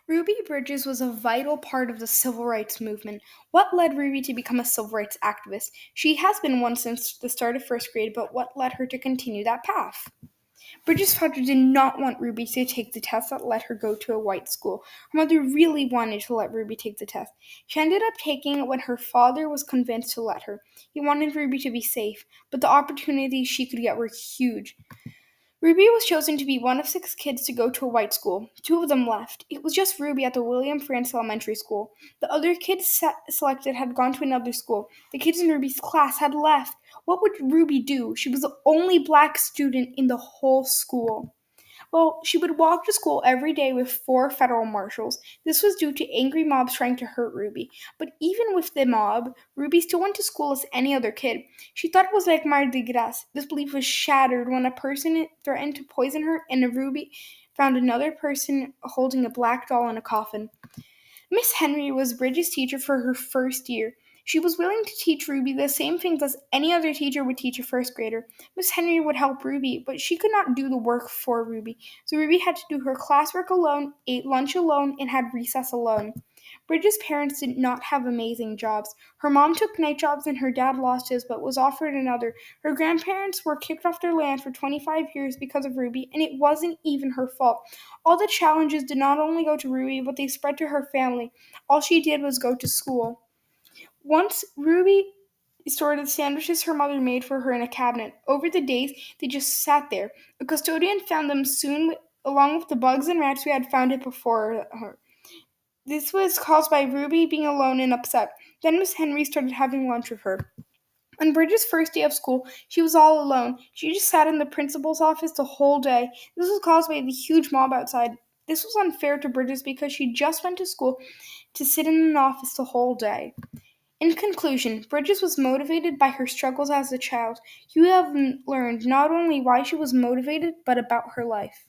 Ruby Bridges was a vital part of the civil rights movement. What led Ruby to become a civil rights activist? She has been one since the start of first grade, but what led her to continue that path? Bridges' father did not want Ruby to take the test that let her go to a white school. Her mother really wanted to let Ruby take the test. She ended up taking it when her father was convinced to let her. He wanted Ruby to be safe, but the opportunities she could get were huge. Ruby was chosen to be one of six kids to go to a white school. Two of them left. It was just Ruby at the William France Elementary School. The other kids selected had gone to another school. The kids in Ruby's class had left. What would Ruby do? She was the only black student in the whole school. Well, she would walk to school every day with four federal marshals. This was due to angry mobs trying to hurt Ruby. But even with the mob, Ruby still went to school as any other kid. She thought it was like Mardi Gras. This belief was shattered when a person threatened to poison her and Ruby found another person holding a black doll in a coffin. Miss Henry was Bridget's teacher for her first year. She was willing to teach Ruby the same things as any other teacher would teach a first grader. Miss Henry would help Ruby, but she could not do the work for Ruby. So Ruby had to do her classwork alone, ate lunch alone, and had recess alone. Bridget's parents did not have amazing jobs. Her mom took night jobs and her dad lost his but was offered another. Her grandparents were kicked off their land for 25 years because of Ruby, and it wasn't even her fault. All the challenges did not only go to Ruby, but they spread to her family. All she did was go to school. Once Ruby stored the sandwiches her mother made for her in a cabinet. Over the days, they just sat there. A custodian found them soon, along with the bugs and rats who had found it before her. This was caused by Ruby being alone and upset. Then Miss Henry started having lunch with her. On Bridget's first day of school, she was all alone. She just sat in the principal's office the whole day. This was caused by the huge mob outside. This was unfair to Bridget because she just went to school to sit in an office the whole day. In conclusion, Bridges was motivated by her struggles as a child. You have learned not only why she was motivated, but about her life.